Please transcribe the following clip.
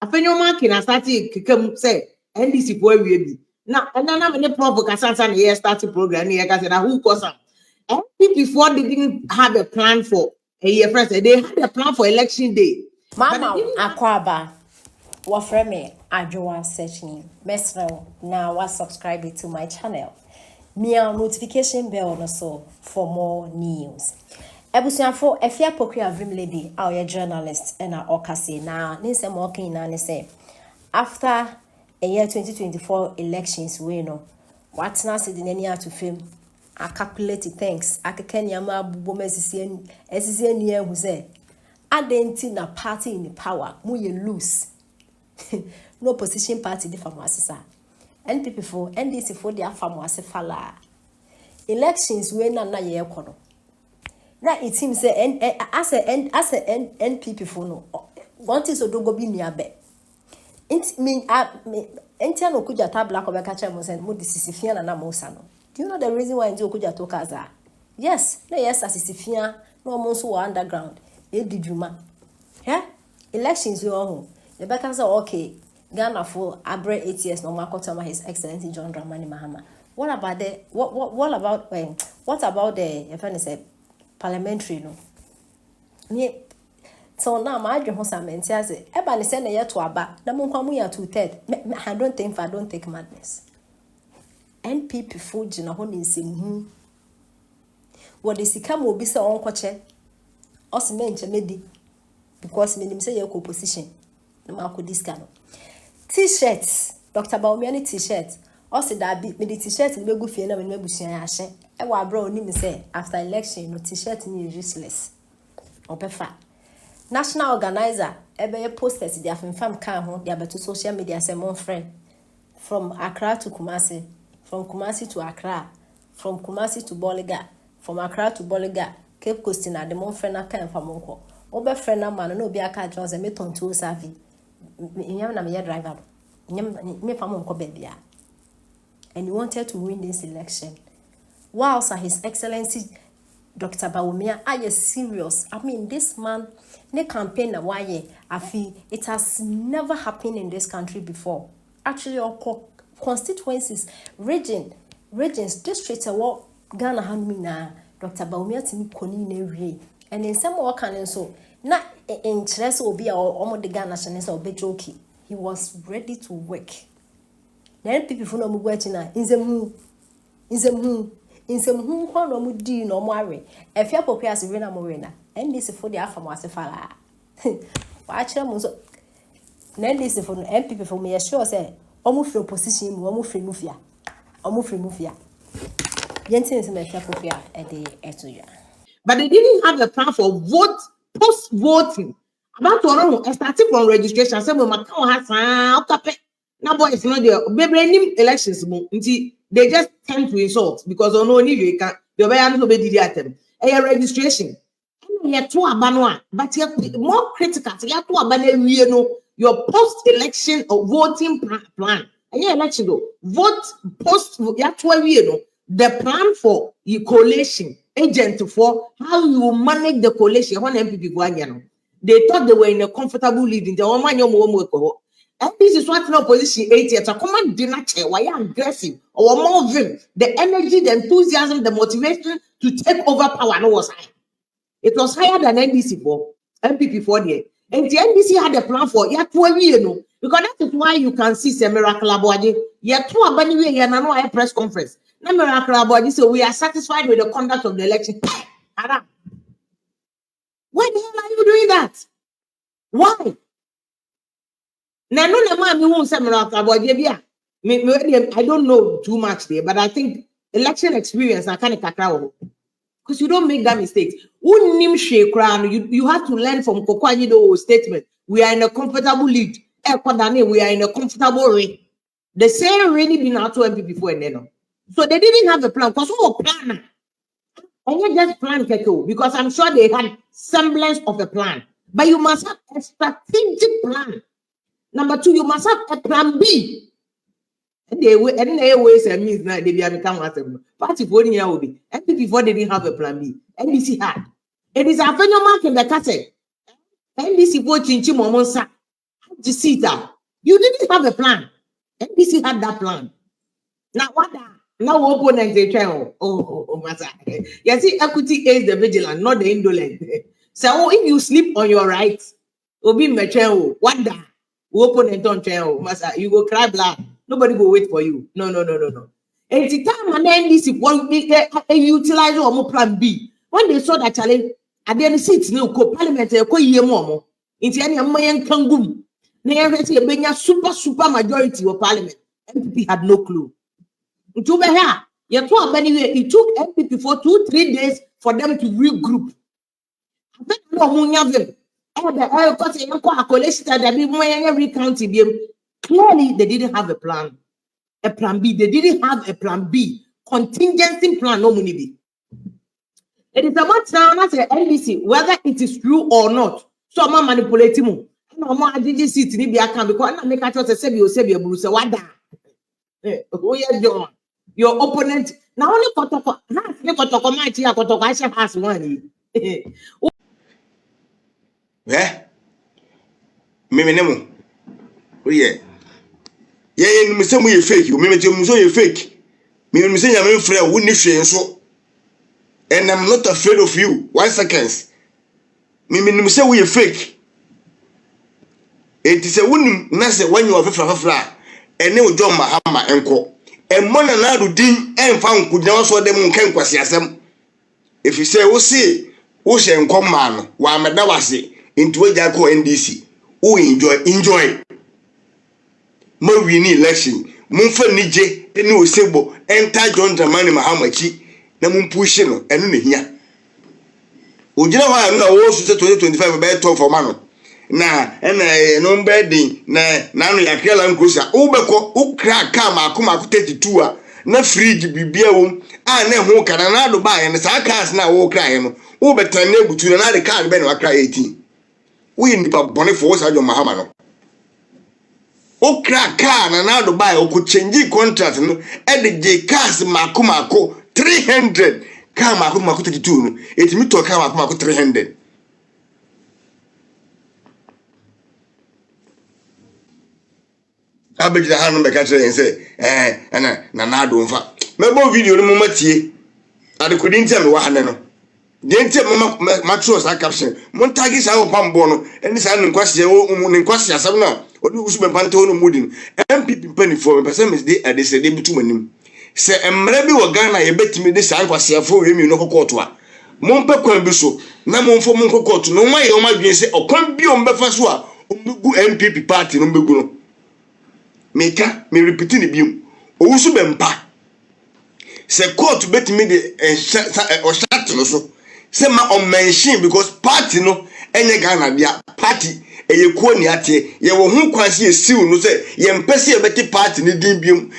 afenyo marking na starting kekam say NDC for we bi na na me prof kasansa na year starting program na ka say na who cause am before they didn't have a plan for a year first they had a plan for election day mama akwaba wafre me adwoa search name mesro now wa subscribe to my channel mia notification bell no so for more news ebusuafo efia pokri avrim lady our journalist and our okase na nsem working na ne say after a year 2024 elections we know what na say the nani to fame I calculate things I can yama bubo mesisi ni ehu say adenti na party in the power mu ye lose no opposition party di famo asesa NPP for NDC for dia famo asefala elections we na ye ekono na it seems say as a NPP for no want is odogo bi ni abe it mean enti no kuja tabla ko be ka cha mo say mo disisifia na mo sa no. Do you know the reason why Njo Kuja took us are? Yes, no, yes, as is Fia, no more so underground. It did you, ma? Yeah? Elections, you all. The back answer, okay. Ghana for Abre 8 years, no Makotama, His Excellency John Dramani Mahama. What about the what about the if I say parliamentary no? So now my dream was some and says it. Ebony send a year to Aba, Namunkamuya 2/3. I don't take madness. NPP food na ho nsem what is come will be so on kwache us menche medi because me nim say your opposition no ma ko diska no t-shirts Dr. Baumiani t-shirt us that be me t-shirt me go fie na me busuan ya hye e wa bra oni me say after election no t-shirt ni useless opefa national organizer ebe posters dia fam kan ho dia beto social media say mon friend from Accra to Kumasi. From Kumasi to Accra, from Kumasi to Boliga, from Accra to Boliga, Cape Coast na the mon friend aka from Monko. Obe friend na man no be aka Jones e meton to serve. Nyam na me driver. Nyam me fa Monko baby. And he wanted to win this election. Wow, sir, His Excellency Dr. Bawumia, are you serious? I mean, this man, ne campaign na why afi it has never happened in this country before. Actually, constituencies, regions, districts what Ghana Hamina, Dr. Baumia Timi Koni, and in some more canon so not in Chess will be our the Ghana nationals or Bejoki. He was ready to work. Then people from Muguetina in some who no mudi no more. If you're prepared to Rena Morena, and this is for the Alpha Masafala. Watch them so. Then this is for NPP for me, sure say. Almost opposition, almost free mafia. Jensen is my mafia at the etuya. But they didn't have a plan for post voting. About to know starting from registration. Some of my has now boys not there. Baby elections they just tend to insult because no need you can the way I know be did them. A registration. You're too abanwa, but you're more critical. You're too abanwa, you know. Your post-election or voting plan. And your election though, vote post. That's why you know the plan for your coalition agent for how you manage the coalition. When MPP go again, they thought they were in a comfortable lead. The woman you more and this is what in opposition 8 years. A command dinner chair. Why you aggressive or more vim? The energy, the enthusiasm, the motivation to take over power no was high. It was higher than NDC for MPP 4 years. And the NDC had a plan for 12 years, no, because that is why you can see some miracle about it. A press conference. No miracle about it. So we are satisfied with the conduct of the election. Why the hell are you doing that? Why? I don't know too much there, but I think election experience I kind of cacao. Because you don't make that mistake. You have to learn from Kokwanyido's statement. We are in a comfortable lead. We are in a comfortable rate. The same really been out to MPP before and then. So they didn't have a plan. Because who plan? And you just plan Keko. Because I'm sure they had semblance of a plan. But you must have a strategic plan. Number 2, you must have a plan B. And they always means now they become whatever. Party for the will be. And before they didn't have a plan B. NDC had. It is a phenomenon in the cassette. NDC for Chinchi Momonsa. the seat. You didn't have a plan. NDC had that plan. Now what? Now opponent they try. Oh, master. You see, equity is the vigilant, not the indolent. So if you sleep on your right, obi metreo. What the? Opponent don't try. Master, you go cry blood. Nobody go wait for you. No. And the time and NDC one utilize or plan B. When they saw that challenge, at the end seats no parliament ko yemo. Into any mayan kangum. Never see a super majority of parliament. MPP had no clue. It took MPP for 2-3 days for them to regroup. Every county, clearly they didn't have a plan. A plan B. They didn't have a plan B. Contingency plan, no money be. It is about now as a NDC, whether it is true or not. So I'm manipulating you. No more NDC seat in the account because I make a choice to say you Bruce. What that? Oh, yeah, John. Your opponent now only kotoko match ya kotoko Aisha has one. Me nemo. Oh yeah. Yeah, me say you fake. You me tell you fake. Me say you friend who ni so. And I'm not afraid of you. 1 second. Me say we fake. It is a wunim na say when you are fafra. Ene ojo mahama enko. Emona na do din emfa nkunya so dem nkan kwase asem. If you say wo see wo hye nkoma no wa meda wase into we ja ko NDC. Who enjoy ma win election mumfa nije ene osebo enter John Dramani Mahamachi na mumpush no eno ne hia ogina wa na wo so 2025 be 12 for man na ena no bedin na no yakela nkosa ubeko ukra ka makoma 32 a na fridge bibia wom a na ho kana na do ba ye na sa cars na wo kra ye no ubetan na ebutu na de card be na wakra 18 we nipa bone for John Mahama no o crack car na do buy o could change contract no e de J cars mako 300 car mako 32 no it me to car mako 300 abejida hanu be ka tire say na do mfa me bo video no mo matie ade kodi ntem wa hane no de ntem ma trust a caption mon tagi sa o pambo no eni sa nkwase o nkwase asam na odi usube pante ono mudin MPP mpani for me person de ade se de bitu manim se emre bi wo Ghana ye betimi de sa nkwase afo we mi no kokoto a mon pe kwan bi so na mon fo mon kokoto no wa ye o ma dwen se okwan bi o mbefa so a o megu MPP party no mbegu no meka me repeat ni bium o usube mpa se court betimi de o start no so se ma on mention because party no enye Ghana dia party eye ko ni ate ye wo hu kwase ye siw no se ye mpese ye beti party ni din biom